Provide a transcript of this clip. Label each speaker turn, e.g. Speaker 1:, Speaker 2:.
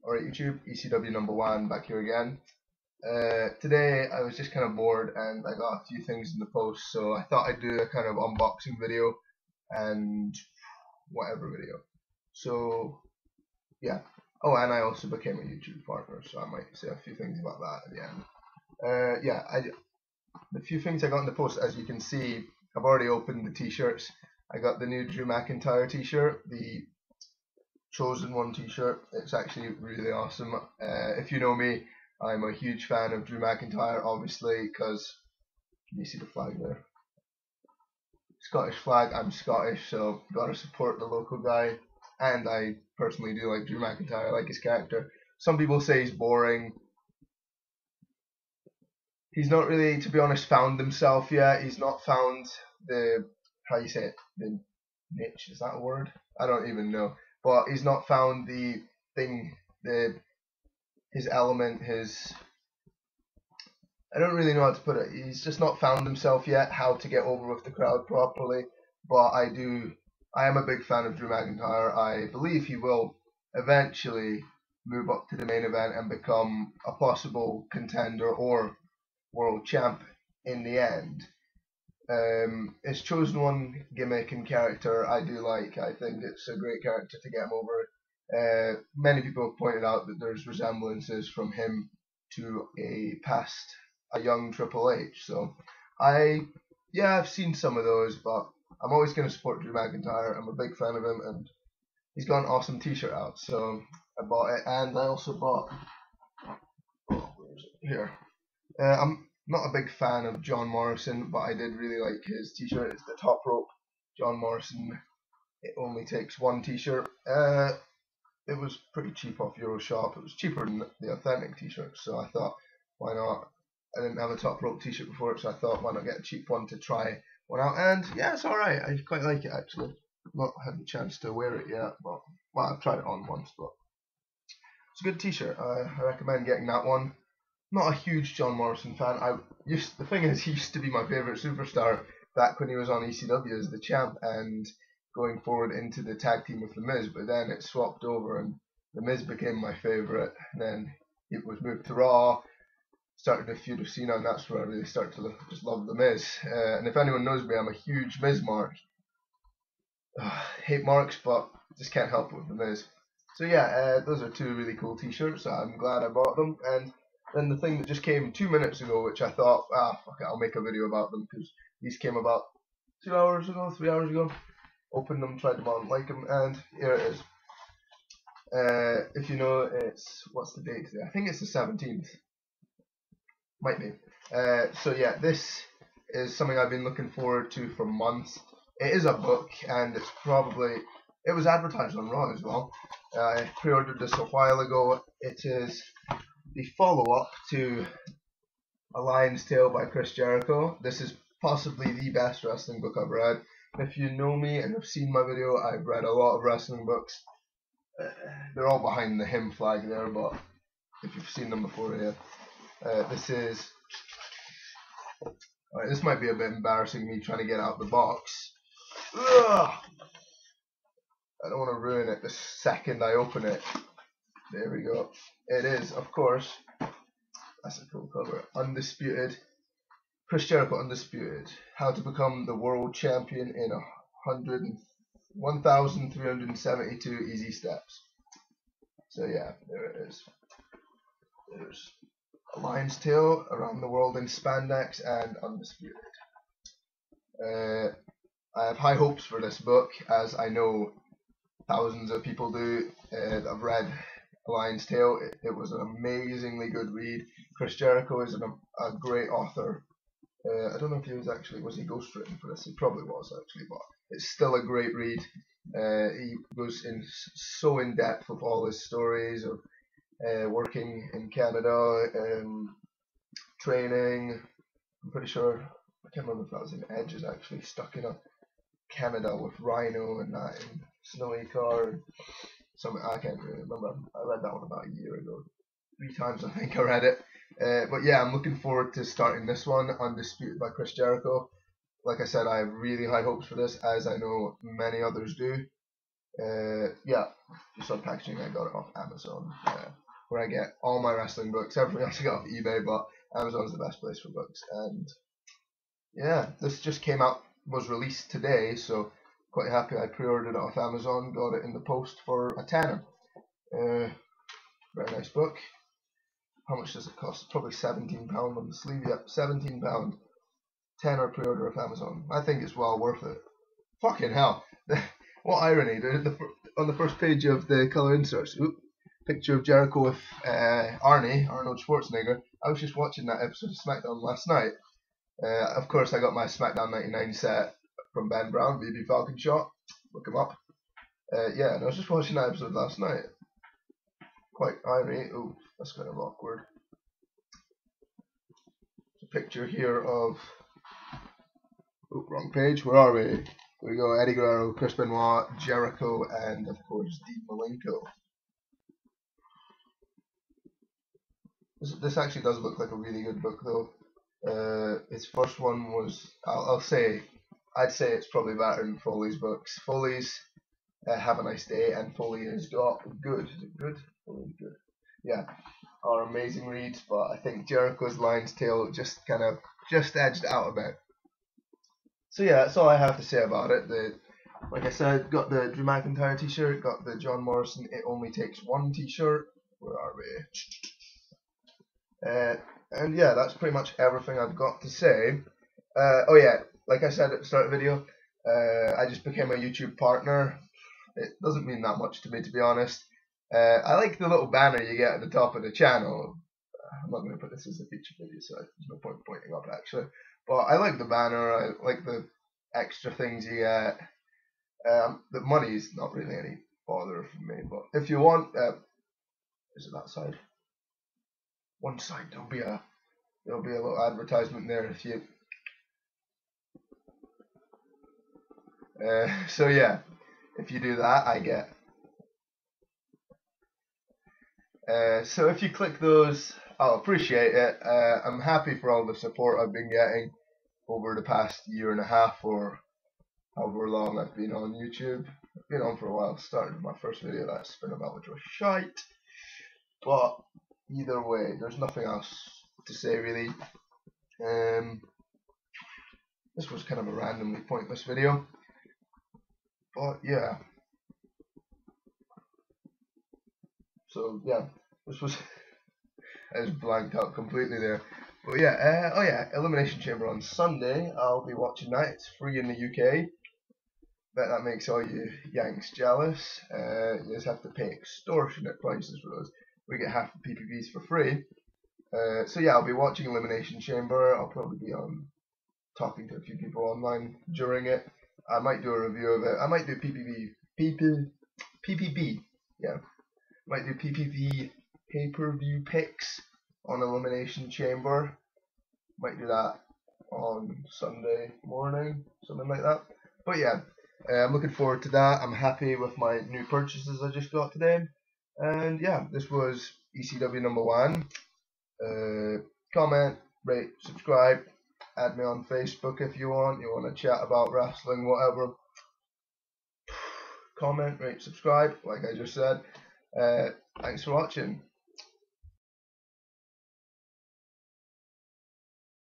Speaker 1: Alright YouTube, Ecwnumbawan back here again. Today I was just kind of bored and I got a few things in the post, so I thought I'd do a kind of unboxing video and whatever video. So yeah. Oh, and I also became a YouTube partner, so I might say a few things about that at the end. The few things I got in the post, as you can see, I've already opened the t-shirts. I got the new Drew McIntyre t-shirt, the Chosen One t-shirt. It's actually really awesome. If you know me, I'm a huge fan of Drew McIntyre, obviously, because can you see the flag there? Scottish flag. I'm Scottish, so gotta support the local guy. And I personally do like Drew McIntyre. I like his character. Some people say he's boring. He's not really, to be honest, found himself yet. He's not found the, how you say it, the niche. Is that a word? I don't even know. But he's not found the thing, his element, I don't really know how to put it. He's just not found himself yet, how to get over with the crowd properly. But I am a big fan of Drew McIntyre. I believe he will eventually move up to the main event and become a possible contender or world champ in the end. His Chosen One gimmick and character I do like. I think it's a great character to get him over. Many people have pointed out that there's resemblances from him to a young Triple H. So I've seen some of those, but I'm always going to support Drew McIntyre. I'm a big fan of him, and he's got an awesome t-shirt out, so I bought it. And I also bought, where is it? Here. I'm not a big fan of John Morrison, but I did really like his t-shirt. It's the Top Rope John Morrison. It only takes one t-shirt. It was pretty cheap off Euroshop. It was cheaper than the authentic t-shirt, so I thought, why not? I didn't have a Top Rope t-shirt before, so I thought, why not get a cheap one to try one out? And yeah, it's alright. I quite like it, actually. Not had the chance to wear it yet, but well, I've tried it on once, but it's a good t-shirt. I recommend getting that one. Not a huge John Morrison fan. The thing is, he used to be my favourite superstar back when he was on ECW as the champ and going forward into the tag team with The Miz, but then it swapped over and The Miz became my favourite. Then it was moved to Raw, started a feud with Cena, and that's where I really started to just love The Miz. And if anyone knows me, I'm a huge Miz mark. Hate marks, but just can't help it with The Miz. So yeah, those are two really cool t-shirts. I'm glad I bought them. And then the thing that just came 2 minutes ago, which I thought, fuck it, I'll make a video about them, because these came about 3 hours ago. Opened them, tried them on, like them, and here it is. If you know, what's the date today? I think it's the 17th. Might be. So yeah, this is something I've been looking forward to for months. It is a book, and it was advertised on Raw as well. I pre-ordered this a while ago. It is the follow-up to A Lion's Tale by Chris Jericho. This is possibly the best wrestling book I've read. If you know me and have seen my video, I've read a lot of wrestling books. They're all behind the him flag there, but if you've seen them before, yeah. This might be a bit embarrassing, me trying to get out the box. Ugh! I don't want to ruin it the second I open it. There we go. It is, of course, that's a cool cover. Undisputed. Chris Jericho Undisputed. How to become the world champion in 1,372 easy steps. So yeah, there it is. There's A Lion's Tale, Around the World in Spandex, and Undisputed. I have high hopes for this book, as I know thousands of people do. I've read A Lion's Tale. It was an amazingly good read. Chris Jericho is a great author. I don't know if he was he ghostwritten for this? He probably was actually, but it's still a great read. He goes so in depth with all his stories of working in Canada, training. I'm pretty sure, I can't remember if that was in Edge, is actually stuck in Canada with Rhino and that in snowy car. I can't really remember. I read that one about a year ago. 3 times I think I read it. But yeah, I'm looking forward to starting this one, Undisputed by Chris Jericho. Like I said, I have really high hopes for this, as I know many others do. Yeah, just on packaging. I got it off Amazon, where I get all my wrestling books. Everything else I got off eBay, but Amazon's the best place for books. And yeah, this just came out, was released today, so quite happy. I pre-ordered it off Amazon, got it in the post for a tenner. Very nice book. How much does it cost? Probably £17 on the sleeve. Yep, £17. Tenner pre-order off Amazon. I think it's well worth it. Fucking hell. What irony. On the first page of the colour inserts, picture of Jericho with Arnold Schwarzenegger. I was just watching that episode of SmackDown last night. Of course, I got my SmackDown 99 set from Ben Brown, BB Falcon Shot. Look him up. Yeah, and I was just watching that episode last night. Quite irony. Oh, that's kind of awkward. There's a picture here of. Oh, wrong page. Where are we? Here we go. Eddie Guerrero, Chris Benoit, Jericho, and of course Dean Malenko. This actually does look like a really good book, though. His first one was, I'd say it's probably better than Foley's books. Foley's Have a Nice Day, and Foley has got Good. Is it Good? Foley's Good. Yeah, are amazing reads, but I think Jericho's Lion's Tale just edged it out a bit. So yeah, that's all I have to say about it. Like I said, got the Drew McIntyre t-shirt, got the John Morrison It Only Takes One t-shirt. Where are we? And yeah, that's pretty much everything I've got to say. Oh yeah, like I said at the start of the video, I just became a YouTube partner. It doesn't mean that much to me, to be honest. I like the little banner you get at the top of the channel. I'm not going to put this as a feature video, so there's no point pointing up actually. But I like the banner, I like the extra things you get. The money's not really any bother for me, but if you want, is it that side? One side, there'll be a little advertisement there if you. So yeah, if you do that, I get. So if you click those, I'll appreciate it. I'm happy for all the support I've been getting over the past year and a half, or however long I've been on YouTube. I've been on for a while. Started my first video that spin about, which was shite. But either way, there's nothing else to say really. This was kind of a randomly pointless video, but yeah. So yeah, this was. I just blanked out completely there. But yeah, oh yeah, Elimination Chamber on Sunday. I'll be watching that. It's free in the UK. Bet that makes all you Yanks jealous. You just have to pay extortionate prices for those. We get half the PPVs for free. So yeah, I'll be watching Elimination Chamber. I'll probably be on talking to a few people online during it. I might do a review of it. I might do PPV. Yeah, might do PPV pay-per-view picks on Elimination Chamber. Might do that on Sunday morning, something like that. But yeah, I'm looking forward to that. I'm happy with my new purchases I just got today. And yeah, this was Ecwnumbawan. Comment, rate, subscribe. Add me on Facebook if you want. You want to chat about wrestling, whatever. Comment, rate, subscribe, like I just said. Thanks for watching.